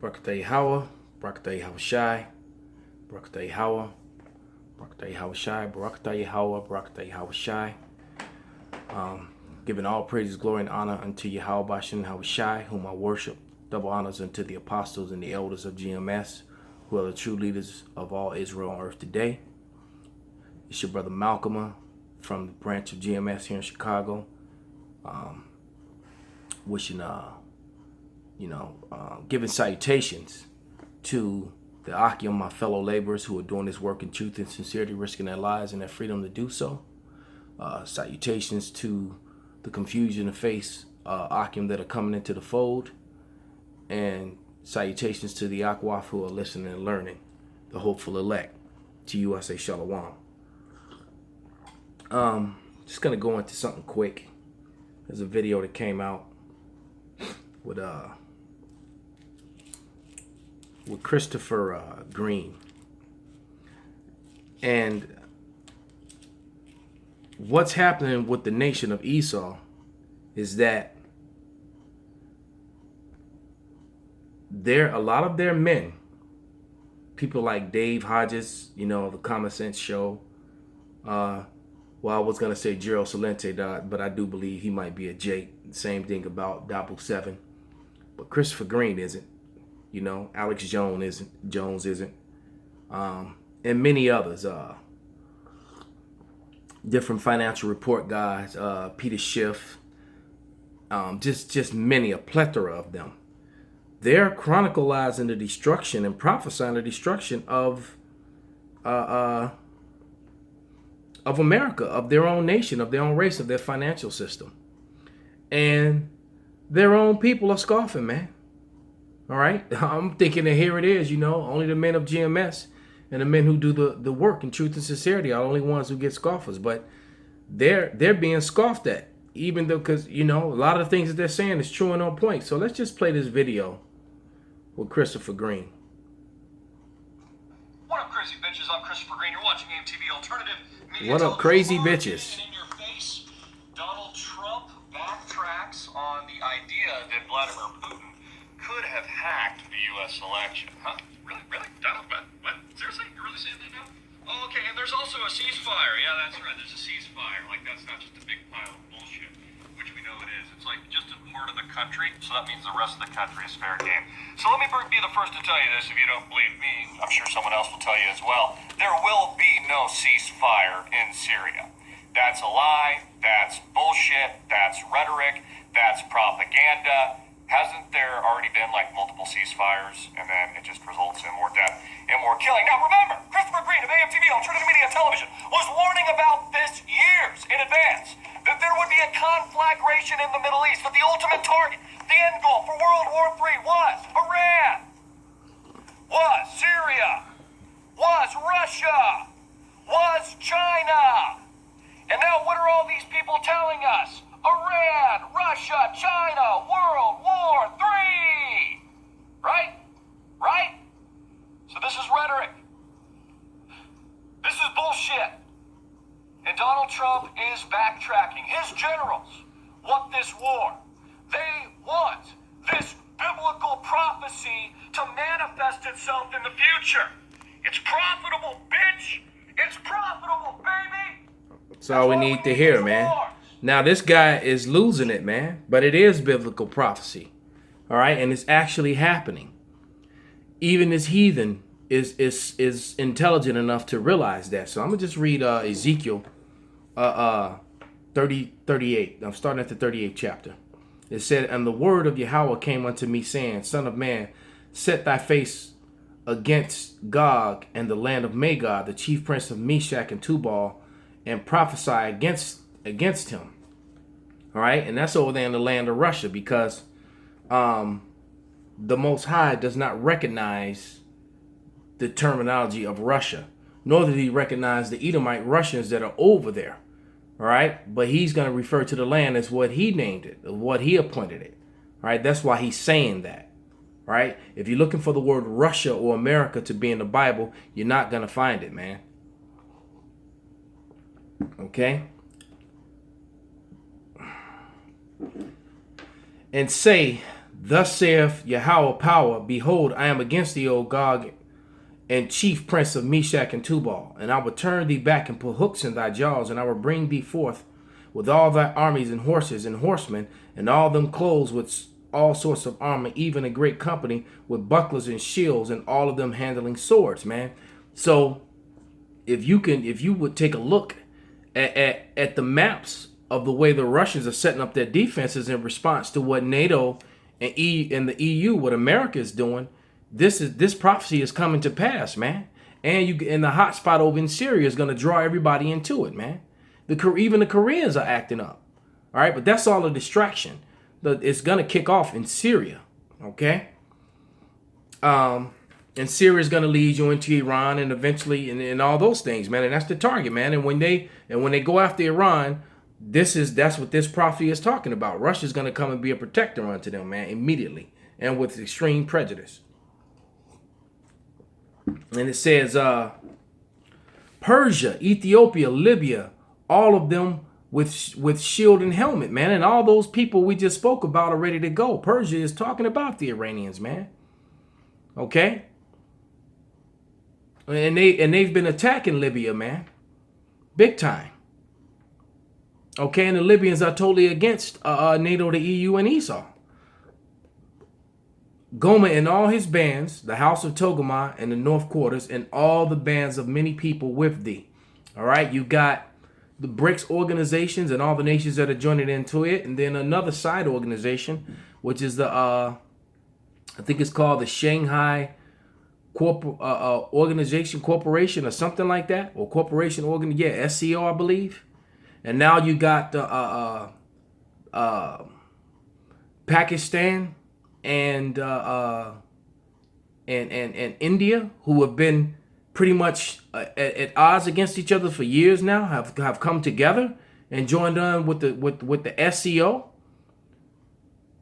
Barakatah Yahweh, Barakatah Yahweh Shai, Barakatah Yahweh, Barakatah Yahweh Shai, Barakatah Yahweh, Barakatah Yahweh Shai. Giving all praises, glory, and honor unto Yahweh Bashin Yahweh Shai, whom I worship. Double honors unto the apostles and the elders of GMS, who are the true leaders of all Israel on earth today. It's your brother Malcolm from the branch of GMS here in Chicago. Wishing, giving salutations to the Akim, my fellow laborers who are doing this work in truth and sincerity, risking their lives and their freedom to do so. Salutations to the confusion and face Akim that are coming into the fold. And salutations to the Akwaf who are listening and learning, the hopeful elect. To you I say shalom. Just gonna go into something quick. There's a video that came out with Christopher Green. And what's happening with the nation of Esau is that a lot of their men, people like Dave Hodges, the Common Sense Show. I was gonna say Gerald Salente, but I do believe he might be a Jake. Same thing about Double 7, but Christopher Green isn't. Alex Jones isn't, and many others. Different financial report guys, Peter Schiff, just many, a plethora of them. They're chronicalizing the destruction and prophesying the destruction of America, of their own nation, of their own race, of their financial system. And their own people are scoffing, man. All right? I'm thinking that here it is, only the men of GMS and the men who do the work in truth and sincerity are the only ones who get scoffers. But they're being scoffed at, even though, because, a lot of the things that they're saying is true and on point. So let's just play this video with Christopher Green. What up, crazy bitches? I'm Christopher Green. You're watching AMTV Alternative Media. What up, crazy bitches? In your face, Donald Trump backtracks on the idea that Vladimir Putin could have hacked the U.S. election. Huh? Really? Donald, what? Seriously? You're really saying that now? Oh, okay, and there's also a ceasefire. Yeah, that's right. There's a ceasefire. Like, that's not just a big pile of bullshit, which we know it is. It's like just a part of the country, so that means the rest of the country is fair game. So let me be the first to tell you this. If you don't believe me, I'm sure someone else will tell you as well. There will be no ceasefire in Syria. That's a lie. That's bullshit. That's rhetoric. That's propaganda. Hasn't there already been multiple ceasefires, and then it just results in more death and more killing? Now remember, Christopher Green of AMTV Alternative Media Television was warning about this years in advance, that there would be a conflagration in the Middle East, but the ultimate target, the end goal for World War III was Iran, was Syria, was Russia, was China. And now what are all these people telling us? Iran, Russia, China, World War III. Right? So this is rhetoric. This is bullshit. And Donald Trump is backtracking. His generals want this war. They want this biblical prophecy to manifest itself in the future. It's profitable, bitch. It's profitable, baby. That's all we need to hear, man. Now, this guy is losing it, man. But it is biblical prophecy. All right? And it's actually happening. Even this heathen is intelligent enough to realize that. So I'm going to just read Ezekiel 38. I'm starting at the 38th chapter. It said, "And the word of Yahweh came unto me, saying, Son of man, set thy face against Gog and the land of Magog, the chief prince of Meshach and Tubal, and prophesy against him." All right, and that's over there in the land of Russia, because the Most High does not recognize the terminology of Russia, nor did he recognize the Edomite Russians that are over there. All right, but he's going to refer to the land as what he named it, what he appointed it. All right, that's why he's saying that. All right, if you're looking for the word Russia or America to be in the Bible, you're not going to find it, man. Okay. And say, Thus saith Yahweh power, behold, I am against thee, O Gog, and chief prince of Meshach and Tubal. And I will turn thee back and put hooks in thy jaws, and I will bring thee forth with all thy armies and horses and horsemen, and all them clothes with all sorts of armor, even a great company with bucklers and shields, and all of them handling swords, man. So if you would take a look at the maps of the way the Russians are setting up their defenses in response to what NATO and the EU, what America is doing, this prophecy is coming to pass, man. And the hot spot over in Syria is going to draw everybody into it, man. Even the Koreans are acting up. All right, but that's all a distraction. It's going to kick off in Syria, okay? And Syria is going to lead you into Iran and eventually and all those things, man. And that's the target, man. And when they go after Iran, that's what this prophecy is talking about. Russia's going to come and be a protector unto them, man, immediately, and with extreme prejudice. And it says Persia, Ethiopia, Libya, all of them with shield and helmet, man. And all those people we just spoke about are ready to go. Persia is talking about the Iranians, man. Okay? And they've been attacking Libya, man. Big time. Okay, and the Libyans are totally against NATO, the EU, and Esau. Goma and all his bands, the house of Togarmah and the north quarters, and all the bands of many people with thee. All right, you got the BRICS organizations and all the nations that are joining into it, and then another side organization, which is the I think it's called the Shanghai Organization Corporation or something like that, or Corporation SCO, I believe. And now you got the Pakistan and India, who have been pretty much at odds against each other for years now, have come together and joined on with the SCO,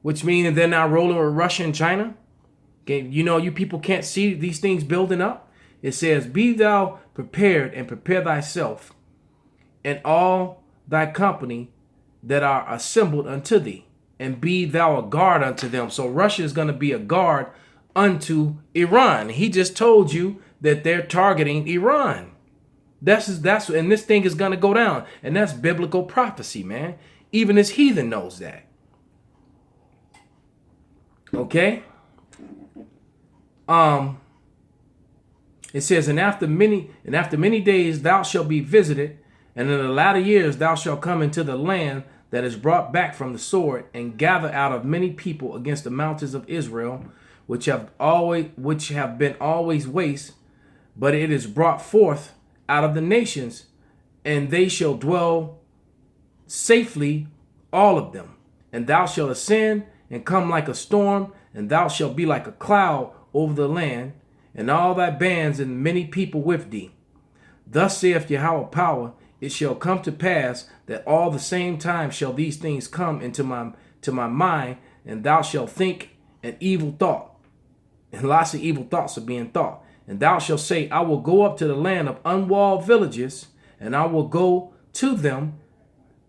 which means they're now rolling with Russia and China. Okay, you people can't see these things building up. It says, "Be thou prepared and prepare thyself, and all thy company that are assembled unto thee, and be thou a guard unto them." So Russia is going to be a guard unto Iran. He just told you that they're targeting Iran. That's and this thing is going to go down, and that's biblical prophecy, man. Even this heathen knows that. Okay. It says, and after many days thou shalt be visited, and in the latter years thou shalt come into the land that is brought back from the sword, and gather out of many people against the mountains of Israel, which have been always waste, but it is brought forth out of the nations, and they shall dwell safely, all of them. And thou shalt ascend and come like a storm, and thou shalt be like a cloud over the land, and all thy bands and many people with thee. Thus saith Yahweh power, it shall come to pass that all the same time shall these things come into my mind, and thou shalt think an evil thought. And lots of evil thoughts are being thought. And thou shalt say, I will go up to the land of unwalled villages, and I will go to them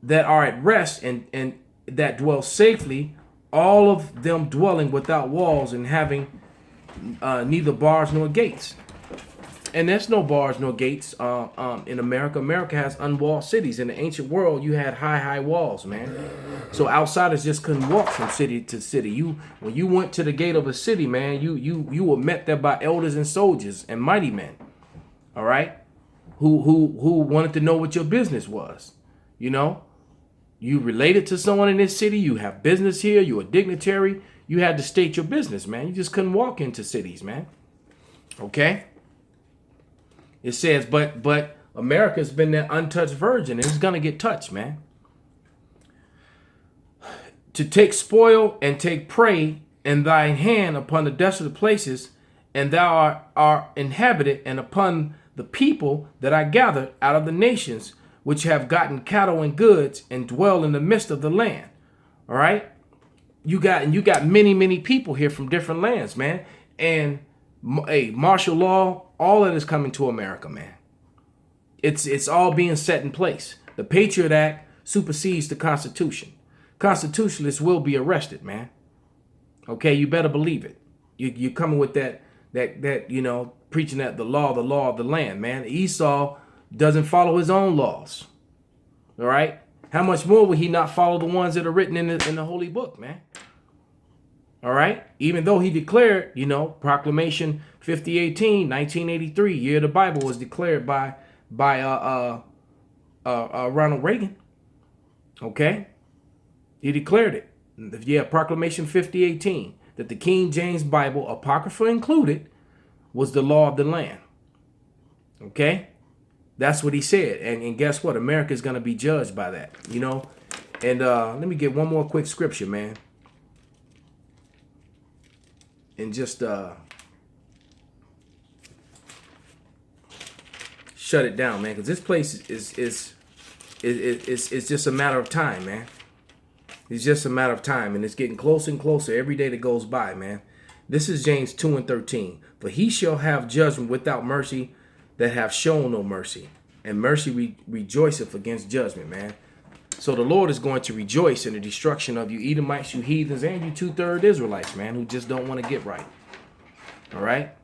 that are at rest and that dwell safely, all of them dwelling without walls and having neither bars nor gates. And there's no bars nor gates in America. America has unwalled cities. In the ancient world, you had high walls, man. So outsiders just couldn't walk from city to city. When you went to the gate of a city, man, you were met there by elders and soldiers and mighty men. All right, who wanted to know what your business was. You related to someone in this city. You have business here. You're a dignitary. You had to state your business, man. You just couldn't walk into cities, man. Okay. It says, but America's been that untouched virgin, and it's gonna get touched, man. To take spoil and take prey in thine hand upon the desolate places, and thou art inhabited, and upon the people that I gathered out of the nations, which have gotten cattle and goods, and dwell in the midst of the land. All right, you got many people here from different lands, man, and martial law. All that is coming to America, man. It's all being set in place. The Patriot Act supersedes the Constitution. Constitutionalists will be arrested, man. Okay, you better believe it. You're coming with that, preaching that the law of the land, man. Esau doesn't follow his own laws. All right. How much more will he not follow the ones that are written in the holy book, man? All right. Even though he declared, Proclamation 5018, 1983, year of the Bible was declared by Ronald Reagan. Okay. He declared it. Yeah, Proclamation 5018, that the King James Bible, Apocrypha included, was the law of the land. Okay? That's what he said. And guess what? America is going to be judged by that, And let me get one more quick scripture, man. And just shut it down, man, because this place is just a matter of time, man. It's just a matter of time, and it's getting closer and closer every day that goes by, man. This is James 2:13. For he shall have judgment without mercy that have shown no mercy, and mercy rejoiceth against judgment, man. So the Lord is going to rejoice in the destruction of you Edomites, you heathens, and you 2/3 Israelites, man, who just don't want to get right. All right?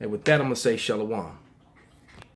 And with that, I'm going to say shalom.